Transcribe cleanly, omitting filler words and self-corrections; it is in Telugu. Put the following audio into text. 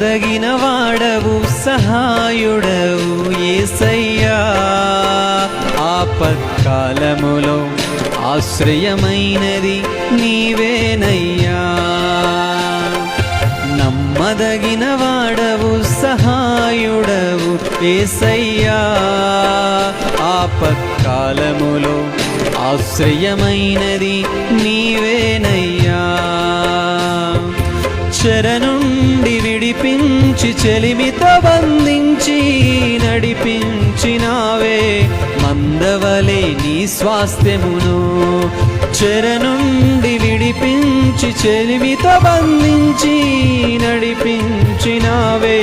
నమ్మదగిన వాడవు సహాయుడవు యేసయ్యా, ఆపత్కాలములో ఆశ్రయమైనది నీవేనయ్యా. నమ్మదగిన వాడవు సహాయుడవు యేసయ్యా, ఆపత్కాలములో ఆశ్రయమైనది నీవేనయ్యా. చెర నుండి విడిపించి చెలిమితో బంధించి నడిపించినావే మందవలే నీ స్వాస్థ్యమును. చెర నుండి విడిపించి చెలిమితో బంధించి నడిపించినావే